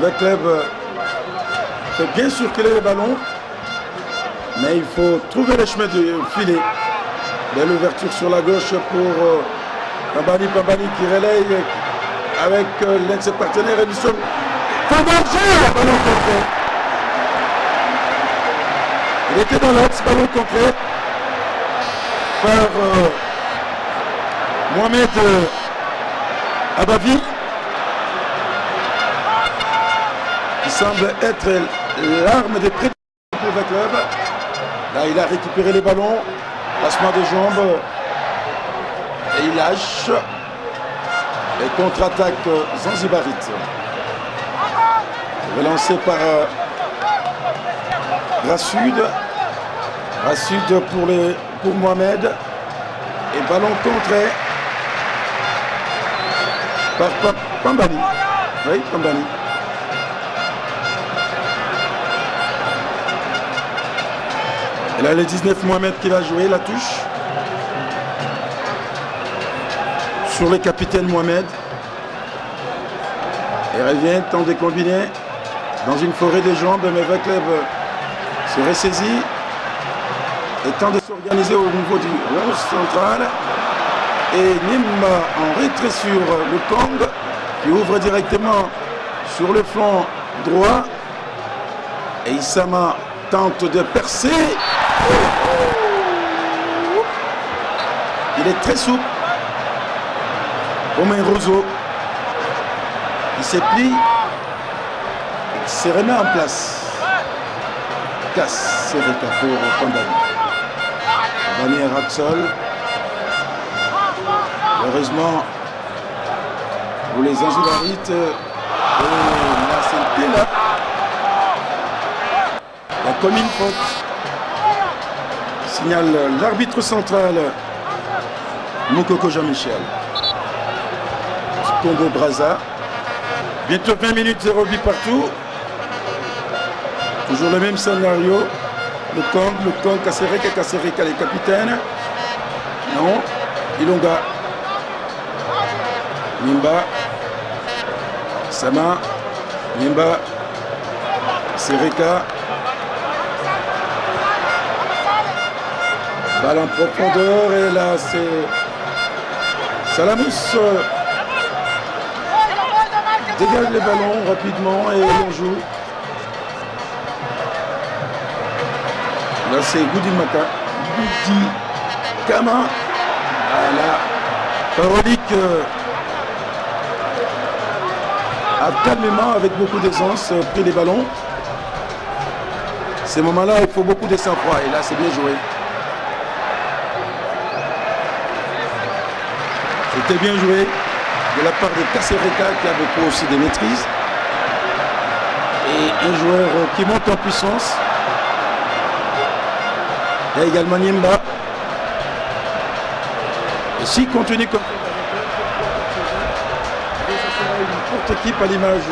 Le club fait bien circuler le ballon, mais il faut trouver le chemin de filer. Belle ouverture sur la gauche pour Pambani qui relaye avec l'un de ses partenaires Edison. Fin danger, ballon contré. Il était dans l'axe, ballon contré par Mohamed Abavi, qui semble être l'arme des prêts pour le club. Là, il a récupéré les ballons, passement de jambes, et il lâche. Et contre-attaque Zanzibarite. Relancé par Rassoud. Rassoud pour Mohamed. Et ballon contré par Pambani. Oui, Pambani. Et là, le 19 Mohamed qui va jouer la touche. Sur le capitaine Mohamed. Et revient, tente de combiner dans une forêt de jambes, mais le club se ressaisit et tente de s'organiser au niveau du rond central. Et Nimba en retrait sur le Kong qui ouvre directement sur le flanc droit. Et Issama tente de percer. Il est très souple. Romain Roseau, il se plie, il se remet en place. Casse ses pour Pambani. Pambani et Raxol. Heureusement, pour les Zanzibarites, là c'est le pied là. La commune faute. Signale l'arbitre central, Moukoko Jean-Michel. Congo Brazza. Bientôt 20 minutes, 0 but partout. Toujours le même scénario. Le Kong, Kasereka, les capitaines. Non. Ilonga. Nimba. Sama. Nimba. Sereka. Balle en profondeur. Et là, c'est Salamous. Dégage les ballons rapidement et on joue. Là c'est Goudimaka. Goudikama. Voilà. Parolique a calmement, avec beaucoup d'aisance, pris les ballons. Ces moments-là, il faut beaucoup de sang-froid. Et là, c'est bien joué. C'était bien joué de la part de Kasereka qui a beaucoup aussi de maîtrise. Et un joueur qui monte en puissance. Il y a également Niemba. Et s'il continue comme une forte équipe à l'image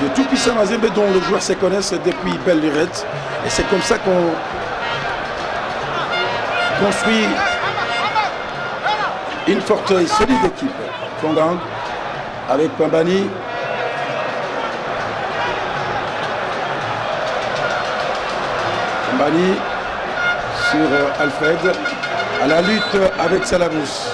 de Tout-Puissant Mazembe dont les joueurs se connaissent depuis belle lurette. Et c'est comme ça qu'on construit une forte et solide équipe. Fongang avec Pambani. Pambani sur Alfred. À la lutte avec Salamous.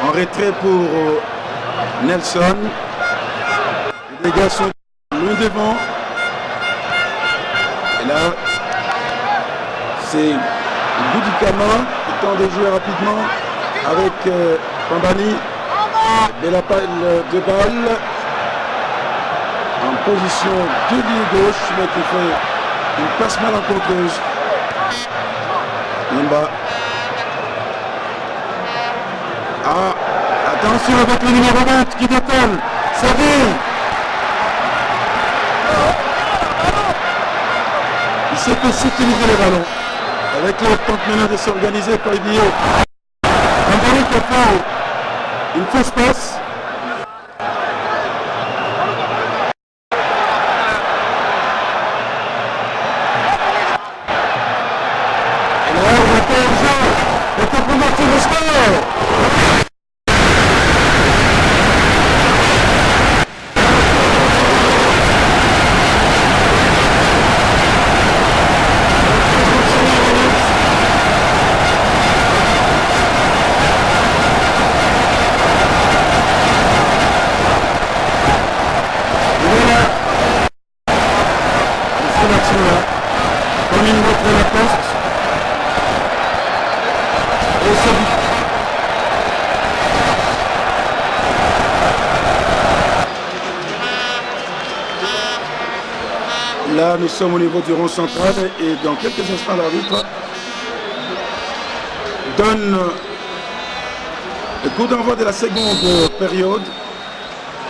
En retrait pour Nelson. Les dégâts sont loin devant. Et là, c'est Boudikama qui tente de jouer rapidement avec Pambani. Belle appel de balle. En position de ligne gauche, mais qui fait une passe malencontreuse. Nimba. Ah, attention avec le numéro 20 qui détonne. Sadi. Il sait que sécuriser les ballons. Avec le temps maintenant de s'organiser par Ibio. Un ballon qui a fait une fausse passe. Et là, on va faire le jeu. Et pour remonter le score. Comme il montre la poste. Et ce but. Là, nous sommes au niveau du rond central et dans quelques instants, l'arbitre donne le coup d'envoi de la seconde période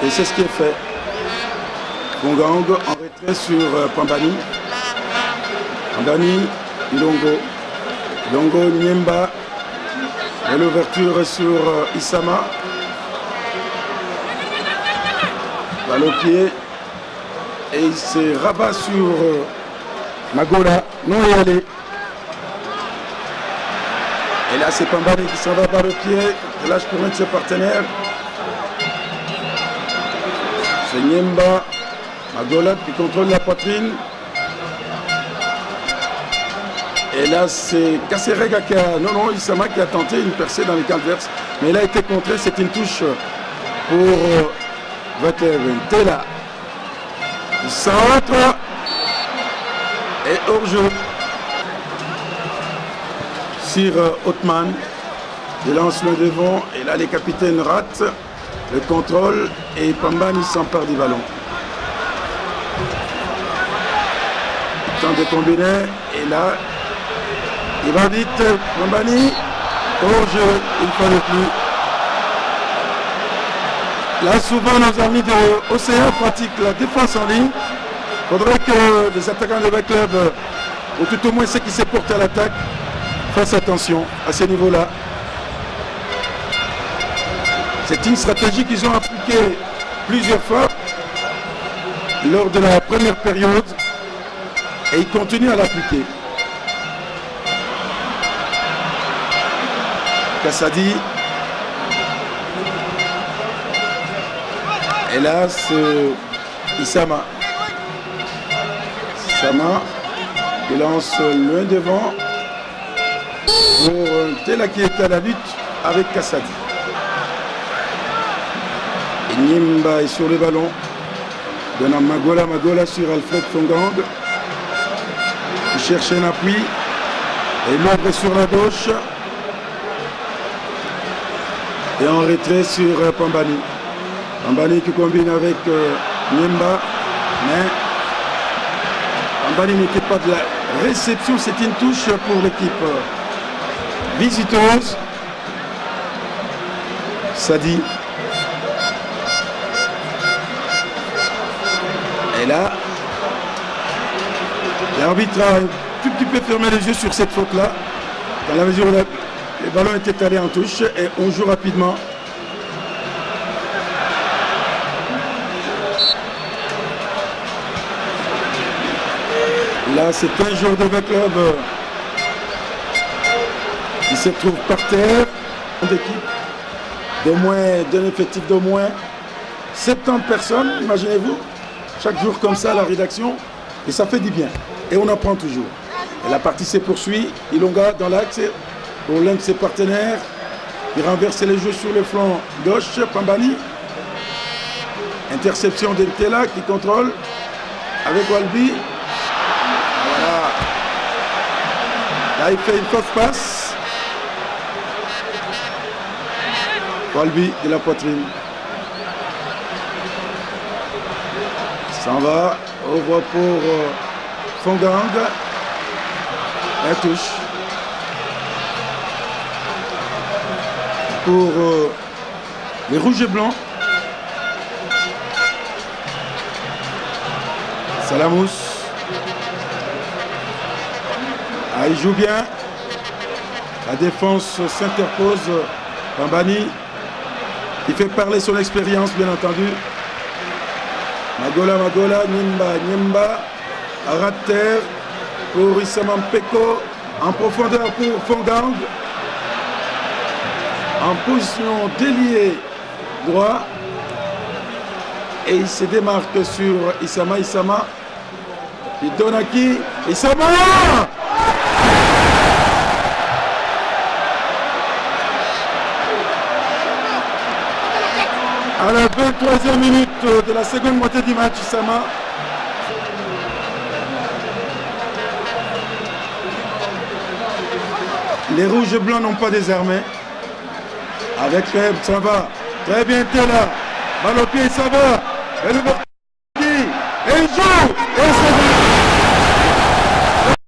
et c'est ce qui est fait. Bongang en retrait sur Pambani. Pambani, Ilongo. Ilongo, Niemba. Et l'ouverture sur Isama. Balle au pied. Et il se rabat sur Magola. Non et allé. Et là, c'est Pambani qui s'en va par le pied. Et lâche pour un de ses partenaires. C'est Niemba. Magola qui contrôle la poitrine. Et là, c'est Kaserega qui a... Non, Isama qui a tenté une percée dans les camps adverses. Mais il a été contré. C'est une touche pour Vateven. Tela. Centre. Et hors-jeu. Sur Othman. Il lance le devant. Et là, les capitaines ratent le contrôle. Et Pambani s'empare du ballon. Temps de combiner. Et là... Il va vite, Pambani, hors-jeu, il ne fallait plus. Là, souvent, nos amis de Océan pratiquent la défense en ligne. Il faudrait que les attaquants de votre club, ou tout au moins ceux qui se portent à l'attaque, fassent attention à ce niveau-là. C'est une stratégie qu'ils ont appliquée plusieurs fois lors de la première période et ils continuent à l'appliquer. Kassadi. Et là, c'est Isama. Isama qui lance loin devant pour Tela qui est à la lutte avec Kassadi. Et Nimba est sur le ballon. Donne à Magola. Magola sur Alfred Fongang. Il cherche un appui. Et l'ombre est sur la gauche. Et en retrait sur Pambani. Pambani qui combine avec Nimba. Mais Pambani n'était pas de la réception. C'est une touche pour l'équipe visiteuse. Sadi. Et là, l'arbitre a un tout petit peu fermé les yeux sur cette faute-là. Dans la mesure où le ballon était allé en touche et on joue rapidement. Là, c'est un joueur de votre club qui se trouve par terre. D'équipe d'un effectif d'au moins 70 personnes, imaginez-vous. Chaque jour comme ça à la rédaction. Et ça fait du bien. Et on apprend toujours. Et la partie se poursuit. Ilonga dans l'axe pour l'un de ses partenaires. qui renverse les jeux sur le flanc gauche, Pambani. Interception de Tela qui contrôle avec Walby. Voilà. Là, il fait une fausse passe. Walby de la poitrine. S'en va. Over pour Fongang. Un touche. Pour les rouges et blancs. Salamous. Ah, il joue bien. La défense s'interpose. Pambani qui fait parler son expérience, bien entendu. Magola, Nyemba. Arater pour Issama Mpeko. En profondeur pour Fongang. En position déliée droit. Et il se démarque sur Issama. Il donne à qui? Issama! À la 23e minute de la seconde moitié du match, Issama. Les rouges et blancs n'ont pas désarmé. Avec Peb, ça va. Très bien, Tela. Balle au pied, ça va. Et le et il joue.